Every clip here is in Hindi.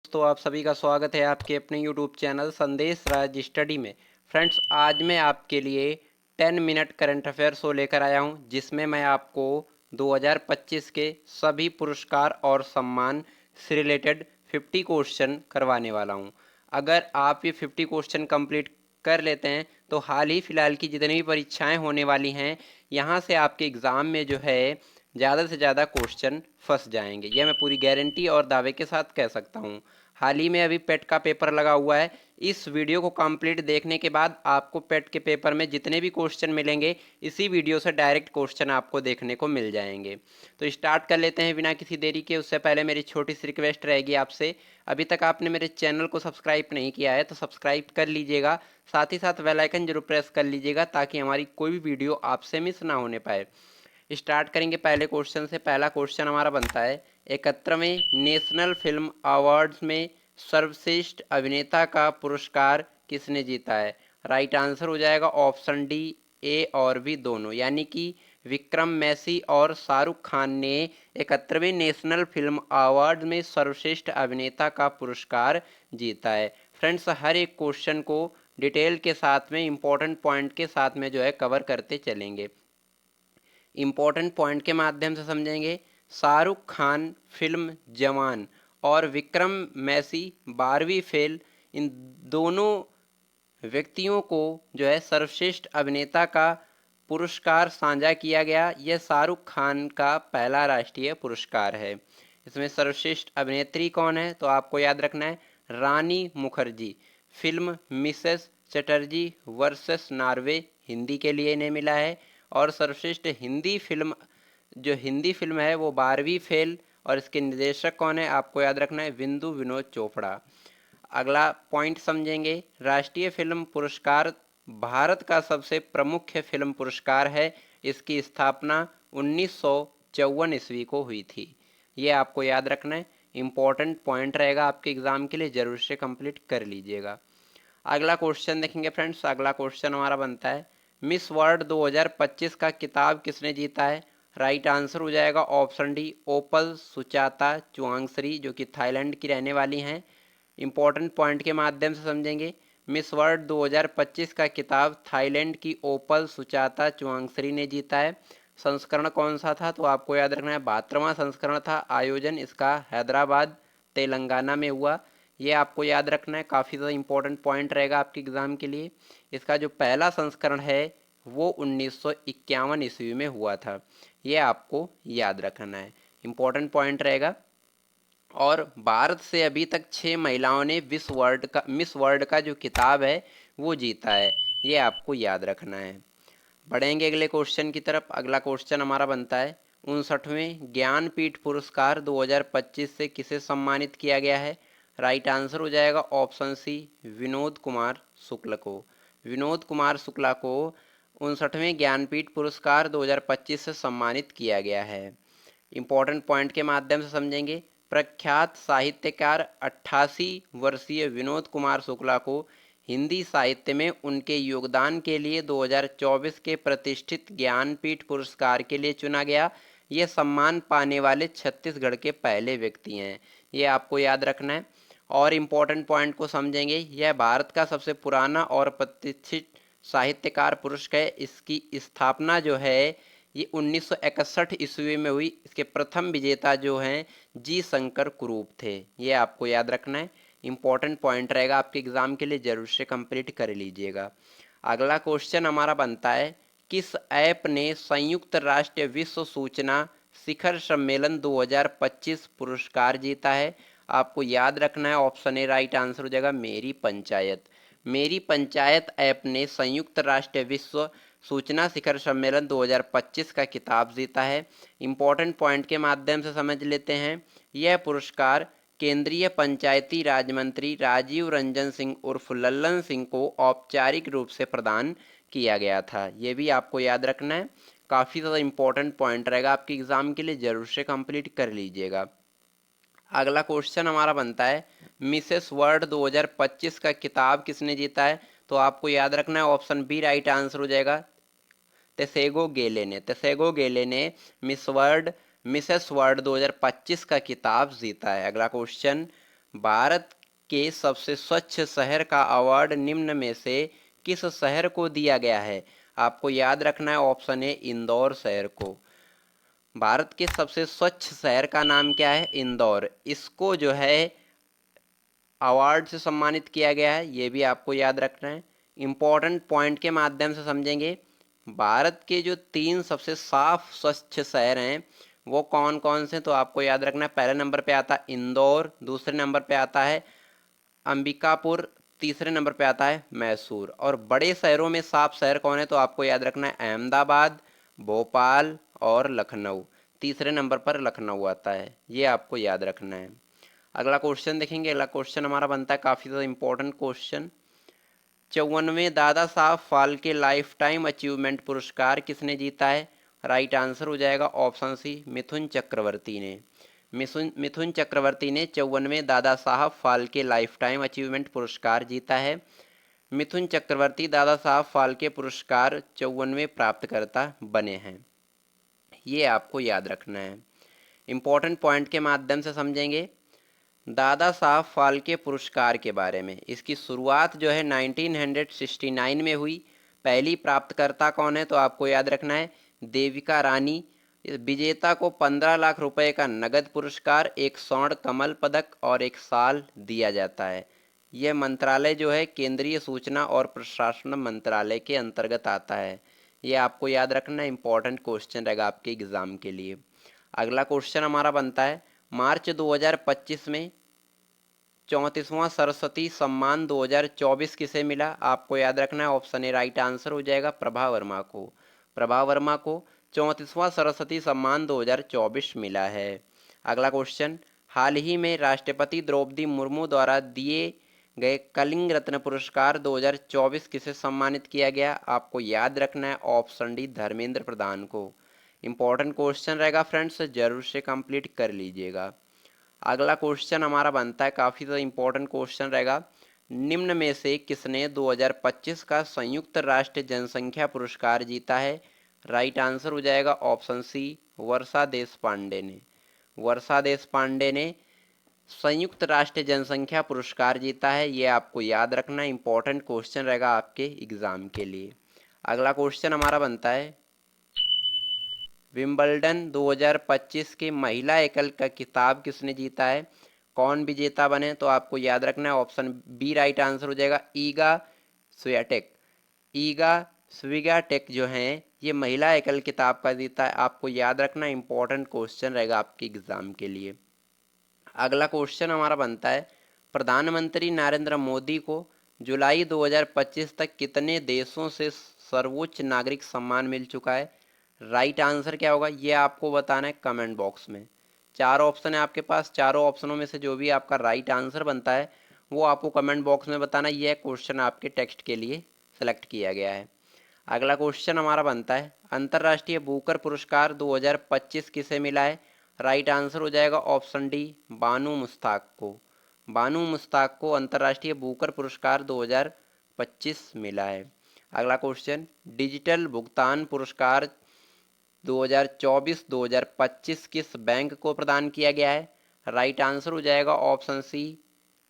दोस्तों आप सभी का स्वागत है आपके अपने यूट्यूब चैनल संदेश राज स्टडी में। फ्रेंड्स, आज मैं आपके लिए 10 मिनट करंट अफेयर शो लेकर आया हूं, जिसमें मैं आपको 2025 के सभी पुरस्कार और सम्मान से रिलेटेड 50 क्वेश्चन करवाने वाला हूं। अगर आप ये 50 क्वेश्चन कंप्लीट कर लेते हैं तो हाल ही फिलहाल की जितनी भी परीक्षाएं होने वाली हैं, यहाँ से आपके एग्ज़ाम में जो है ज़्यादा से ज़्यादा क्वेश्चन फंस जाएंगे। यह मैं पूरी गारंटी और दावे के साथ कह सकता हूँ। हाल ही में अभी पेट का पेपर लगा हुआ है। इस वीडियो को कंप्लीट देखने के बाद आपको पेट के पेपर में जितने भी क्वेश्चन मिलेंगे, इसी वीडियो से डायरेक्ट क्वेश्चन आपको देखने को मिल जाएंगे। तो स्टार्ट कर लेते हैं बिना किसी देरी के। उससे पहले मेरी छोटी सी रिक्वेस्ट रहेगी आपसे, अभी तक आपने मेरे चैनल को सब्सक्राइब नहीं किया है तो सब्सक्राइब कर लीजिएगा। साथ ही साथ बेल आइकन जरूर प्रेस कर लीजिएगा ताकि हमारी कोई भी वीडियो आपसे मिस ना होने पाए। स्टार्ट करेंगे पहले क्वेश्चन से। पहला क्वेश्चन हमारा बनता है, 71वें नेशनल फिल्म अवार्ड्स में सर्वश्रेष्ठ अभिनेता का पुरस्कार किसने जीता है? राइट आंसर हो जाएगा ऑप्शन डी, ए और बी दोनों, यानी कि विक्रम मैसी और शाहरुख खान ने 71वें नेशनल फिल्म अवार्ड में सर्वश्रेष्ठ अभिनेता का पुरस्कार जीता है। फ्रेंड्स, हर एक क्वेश्चन को डिटेल के साथ में, इंपॉर्टेंट पॉइंट के साथ में जो है कवर करते चलेंगे। इम्पोर्टेंट पॉइंट के माध्यम से समझेंगे। शाहरुख खान फिल्म जवान और विक्रम मैसी 12वीं फेल, इन दोनों व्यक्तियों को जो है सर्वश्रेष्ठ अभिनेता का पुरस्कार साझा किया गया। यह शाहरुख खान का पहला राष्ट्रीय पुरस्कार है। इसमें सर्वश्रेष्ठ अभिनेत्री कौन है तो आपको याद रखना है Rani Mukherjee. Film Mrs Chatterjee versus Norway Hindi के लिए इन्हें मिला है। और सर्वश्रेष्ठ हिंदी फिल्म, जो हिंदी फिल्म है वो 12वीं फेल, और इसके निर्देशक कौन है आपको याद रखना है बिंदु विनोद चोपड़ा। अगला पॉइंट समझेंगे। राष्ट्रीय फिल्म पुरस्कार भारत का सबसे प्रमुख फिल्म पुरस्कार है। इसकी स्थापना 1954 ईस्वी को हुई थी। ये आपको याद रखना है, इम्पोर्टेंट पॉइंट रहेगा आपके एग्जाम के लिए, जरूर से कंप्लीट कर लीजिएगा। अगला क्वेश्चन देखेंगे फ्रेंड्स। अगला क्वेश्चन हमारा बनता है, मिस वर्ल्ड 2025 का किताब किसने जीता है? राइट आंसर हो जाएगा ऑप्शन डी, ओपल सुचाता चुआंगश्री, जो कि थाईलैंड की रहने वाली हैं। इंपॉर्टेंट पॉइंट के माध्यम से समझेंगे। मिस वर्ल्ड 2025 का किताब थाईलैंड की ओपल सुचाता चुआंगश्री ने जीता है। संस्करण कौन सा था तो आपको याद रखना है 72वां संस्करण था। आयोजन इसका हैदराबाद तेलंगाना में हुआ। ये आपको याद रखना है, काफ़ी ज़्यादा इंपॉर्टेंट पॉइंट रहेगा आपके एग्ज़ाम के लिए। इसका जो पहला संस्करण है वो 1951 ईस्वी में हुआ था। ये आपको याद रखना है, इंपॉर्टेंट पॉइंट रहेगा। और भारत से अभी तक 6 महिलाओं ने मिस वर्ल्ड का जो किताब है वो जीता है। ये आपको याद रखना है। बढ़ेंगे अगले क्वेश्चन की तरफ। अगला क्वेश्चन हमारा बनता है, 59वें ज्ञानपीठ पुरस्कार 2025 से किसे सम्मानित किया गया है? राइट आंसर हो जाएगा ऑप्शन सी, विनोद कुमार शुक्ल को। विनोद कुमार शुक्ला को 59वें ज्ञानपीठ पुरस्कार 2025 से सम्मानित किया गया है। इंपॉर्टेंट पॉइंट के माध्यम से समझेंगे। प्रख्यात साहित्यकार 88 वर्षीय विनोद कुमार शुक्ला को हिंदी साहित्य में उनके योगदान के लिए 2024 के प्रतिष्ठित ज्ञानपीठ पुरस्कार के लिए चुना गया। ये सम्मान पाने वाले छत्तीसगढ़ के पहले व्यक्ति हैं। ये आपको याद रखना है। और इम्पोर्टेंट पॉइंट को समझेंगे। यह भारत का सबसे पुराना और प्रतिष्ठित साहित्यकार पुरस्कार है। इसकी स्थापना जो है ये 1961 ईस्वी में हुई। इसके प्रथम विजेता जो हैं जी शंकर कुरूप थे। ये आपको याद रखना है, इंपॉर्टेंट पॉइंट रहेगा आपके एग्जाम के लिए, जरूर से कंप्लीट कर लीजिएगा। अगला क्वेश्चन हमारा बनता है, किस ऐप ने संयुक्त राष्ट्र विश्व सूचना शिखर सम्मेलन 2025 पुरस्कार जीता है? आपको याद रखना है ऑप्शन ए राइट आंसर हो जाएगा मेरी पंचायत। मेरी पंचायत ऐप ने संयुक्त राष्ट्र विश्व सूचना शिखर सम्मेलन 2025 का खिताब जीता है। इम्पोर्टेंट पॉइंट के माध्यम से समझ लेते हैं। यह पुरस्कार केंद्रीय पंचायती राज मंत्री राजीव रंजन सिंह उर्फ लल्लन सिंह को औपचारिक रूप से प्रदान किया गया था। ये भी आपको याद रखना है, काफ़ी ज़्यादा इंपॉर्टेंट पॉइंट रहेगा आपके एग्जाम के लिए, जरूर से कंप्लीट कर लीजिएगा। अगला क्वेश्चन हमारा बनता है, मिसेस वर्ल्ड 2025 का खिताब किसने जीता है? तो आपको याद रखना है ऑप्शन बी राइट आंसर हो जाएगा तेसेगो गेले ने। तेसेगो गेले ने मिसेस वर्ल्ड 2025 का खिताब जीता है। अगला क्वेश्चन, भारत के सबसे स्वच्छ शहर का अवार्ड निम्न में से किस शहर को दिया गया है? आपको याद रखना है, ऑप्शन ए इंदौर शहर को। भारत के सबसे स्वच्छ शहर का नाम क्या है? इंदौर। इसको जो है अवार्ड से सम्मानित किया गया है, ये भी आपको याद रखना है। इम्पोर्टेंट पॉइंट के माध्यम से समझेंगे। भारत के जो 3 सबसे साफ स्वच्छ शहर हैं वो कौन कौन से, तो आपको याद रखना है। पहले नंबर पे आता है इंदौर, दूसरे नंबर पे आता है अंबिकापुर, तीसरे नंबर पे आता है मैसूर। और बड़े शहरों में साफ शहर कौन है, तो आपको याद रखना है अहमदाबाद, भोपाल और लखनऊ। तीसरे नंबर पर लखनऊ आता है, ये आपको याद रखना है। अगला क्वेश्चन देखेंगे। अगला क्वेश्चन हमारा बनता है काफ़ी ज़्यादा important question. 54वें Dada Saheb Phalke life time achievement पुरस्कार किसने जीता है? राइट आंसर हो जाएगा ऑप्शन सी, मिथुन चक्रवर्ती ने। मिथुन चक्रवर्ती ने 54वें Dada Saheb Phalke life time achievement पुरस्कार जीता है। मिथुन चक्रवर्ती दादा साहब फाल्के पुरस्कार 54वें प्राप्तकर्ता बने हैं, ये आपको याद रखना है। इम्पोर्टेंट पॉइंट के माध्यम से समझेंगे दादा साहब फाल्के पुरस्कार के बारे में। इसकी शुरुआत जो है 1969 में हुई। पहली प्राप्तकर्ता कौन है, तो आपको याद रखना है देविका रानी। इस विजेता को 15 लाख रुपए का नगद पुरस्कार, एक स्वर्ण कमल पदक और एक साल दिया जाता है। यह मंत्रालय जो है केंद्रीय सूचना और प्रशासन मंत्रालय के अंतर्गत आता है, ये आपको याद रखना है। इंपॉर्टेंट क्वेश्चन रहेगा आपके एग्जाम के लिए। अगला क्वेश्चन हमारा बनता है मार्च 2025 में 34वां सरस्वती सम्मान 2024 किसे मिला? आपको याद रखना है ऑप्शन ए राइट आंसर हो जाएगा प्रभा वर्मा को। प्रभा वर्मा को 34वां सरस्वती सम्मान 2024 मिला है। अगला क्वेश्चन, हाल ही में राष्ट्रपति द्रौपदी मुर्मू द्वारा दिए गए कलिंग रत्न पुरस्कार 2024 किसे सम्मानित किया गया? आपको याद रखना है ऑप्शन डी धर्मेंद्र प्रधान को। इंपॉर्टेंट क्वेश्चन रहेगा फ्रेंड्स, जरूर से कंप्लीट कर लीजिएगा। अगला क्वेश्चन हमारा बनता है काफ़ी ज़्यादा इंपॉर्टेंट क्वेश्चन रहेगा। निम्न में से किसने 2025 का संयुक्त राष्ट्र जनसंख्या पुरस्कार जीता है? राइट आंसर हो जाएगा ऑप्शन सी वर्षा देश पांडे ने। वर्षा देश पांडे ने संयुक्त राष्ट्र जनसंख्या पुरस्कार जीता है, ये आपको याद रखना। इंपॉर्टेंट क्वेश्चन रहेगा आपके एग्जाम के लिए। अगला क्वेश्चन हमारा बनता है विंबलडन 2025 के महिला एकल का खिताब किसने जीता है? कौन विजेता बने, तो आपको याद रखना है ऑप्शन बी राइट आंसर हो जाएगा ईगा स्वियाटेक। ईगा स्वियाटेक जो हैं ये महिला एकल खिताब का जीता है, आपको याद रखना। इंपॉर्टेंट क्वेश्चन रहेगा आपके एग्जाम के लिए। अगला क्वेश्चन हमारा बनता है प्रधानमंत्री नरेंद्र मोदी को जुलाई 2025 तक कितने देशों से सर्वोच्च नागरिक सम्मान मिल चुका है? राइट आंसर क्या होगा ये आपको बताना है कमेंट बॉक्स में। 4 ऑप्शन है आपके पास, चारों ऑप्शनों में से जो भी आपका राइट आंसर बनता है वो आपको कमेंट बॉक्स में बताना। यह क्वेश्चन आपके टेक्स्ट के लिए सेलेक्ट किया गया है। अगला क्वेश्चन हमारा बनता है अंतर्राष्ट्रीय बुकर पुरस्कार 2025 किसे मिला है? राइट आंसर हो जाएगा ऑप्शन डी बानू मुश्ताक को। बानू मुश्ताक को अंतर्राष्ट्रीय बुकर पुरस्कार 2025 मिला है। अगला क्वेश्चन डिजिटल भुगतान पुरस्कार 2024-2025 किस बैंक को प्रदान किया गया है? राइट आंसर हो जाएगा option C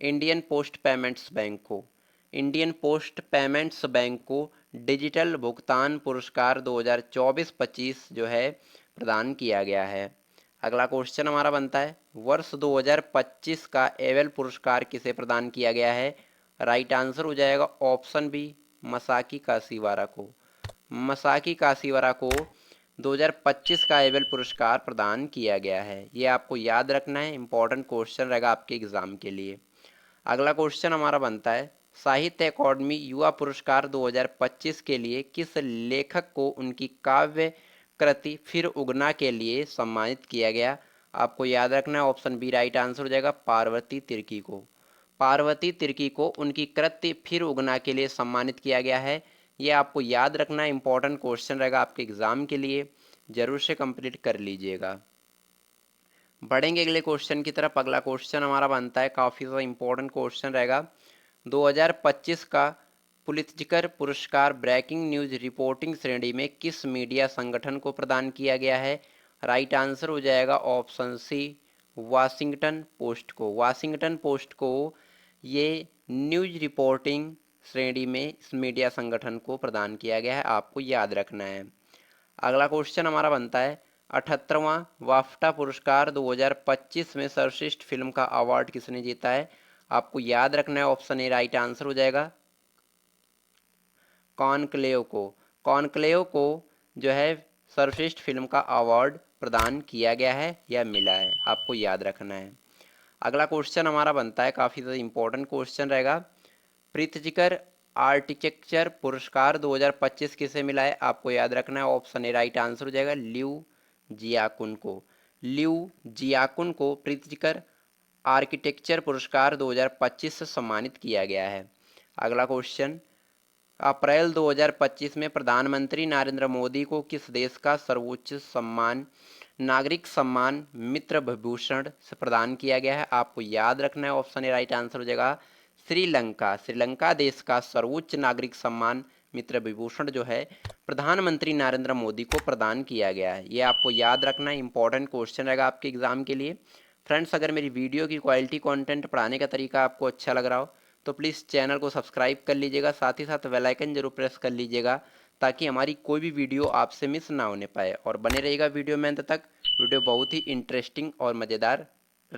Indian post payments bank को। इंडियन पोस्ट पेमेंट्स बैंक को डिजिटल भुगतान पुरस्कार 2024-25 जो है प्रदान किया गया है। अगला क्वेश्चन हमारा बनता है वर्ष 2025 का एवेल पुरस्कार किसे प्रदान किया गया है? राइट आंसर हो जाएगा ऑप्शन बी मसाकी काशीवारा को। मसाकी काशीवारा को 2025 का एवेल पुरस्कार प्रदान किया गया है, ये आपको याद रखना है। इंपॉर्टेंट क्वेश्चन रहेगा आपके एग्जाम के लिए। अगला क्वेश्चन हमारा बनता है साहित्य अकादमी युवा पुरस्कार 2025 के लिए किस लेखक को उनकी काव्य कृति फिर उगना के लिए सम्मानित किया गया? आपको याद रखना है ऑप्शन बी राइट आंसर हो जाएगा पार्वती तिर्की को। पार्वती तिर्की को उनकी कृति फिर उगना के लिए सम्मानित किया गया है, ये आपको याद रखना। इंपॉर्टेंट क्वेश्चन रहेगा आपके एग्जाम के लिए, जरूर से कंप्लीट कर लीजिएगा। बढ़ेंगे अगले क्वेश्चन की तरफ। अगला क्वेश्चन हमारा बनता है काफ़ी ज़्यादा इंपॉर्टेंट क्वेश्चन रहेगा 2025 का पुलित्जर पुरस्कार ब्रेकिंग न्यूज रिपोर्टिंग श्रेणी में किस मीडिया संगठन को प्रदान किया गया है? राइट आंसर हो जाएगा ऑप्शन सी वाशिंगटन पोस्ट को। वाशिंगटन पोस्ट को ये न्यूज रिपोर्टिंग श्रेणी में इस मीडिया संगठन को प्रदान किया गया है, आपको याद रखना है। अगला क्वेश्चन हमारा बनता है 78वां वाफ्टा पुरस्कार 2025 में सर्वश्रेष्ठ फिल्म का अवार्ड किसने जीता है? आपको याद रखना है, ऑप्शन ए राइट आंसर हो जाएगा, कॉनक्लेव को। कॉनक्लेव को जो है सर्वश्रेष्ठ फिल्म का अवार्ड प्रदान किया गया है या मिला है, आपको याद रखना है। अगला क्वेश्चन हमारा बनता है, काफ़ी ज़्यादा इंपॉर्टेंट क्वेश्चन रहेगा, प्रीतिकर आर्किटेक्चर पुरस्कार 2025 किसे मिला है? आपको याद रखना है, ऑप्शन ए राइट आंसर हो जाएगा, लियू जियाकुन को। लियू जियाकुन को प्रीतिकर आर्किटेक्चर पुरस्कार 2025 से सम्मानित किया गया है। अगला क्वेश्चन, अप्रैल 2025 में प्रधानमंत्री नरेंद्र मोदी को किस देश का सर्वोच्च सम्मान नागरिक सम्मान मित्र विभूषण से प्रदान किया गया है? आपको याद रखना है, ऑप्शन ए राइट आंसर हो जाएगा, श्रीलंका। श्रीलंका देश का सर्वोच्च नागरिक सम्मान मित्र विभूषण जो है प्रधानमंत्री नरेंद्र मोदी को प्रदान किया गया है। ये आपको याद रखना है, इंपॉर्टेंट क्वेश्चन रहेगा आपके एग्जाम के लिए। फ्रेंड्स, अगर मेरी वीडियो की क्वालिटी कंटेंट पढ़ाने का तरीका आपको अच्छा लग रहा हो तो प्लीज़ चैनल को सब्सक्राइब कर लीजिएगा, साथ ही साथ बेल आइकन जरूर प्रेस कर लीजिएगा ताकि हमारी कोई भी वीडियो आपसे मिस ना होने पाए। और बने रहेगा वीडियो में अंत तक, वीडियो बहुत ही इंटरेस्टिंग और मज़ेदार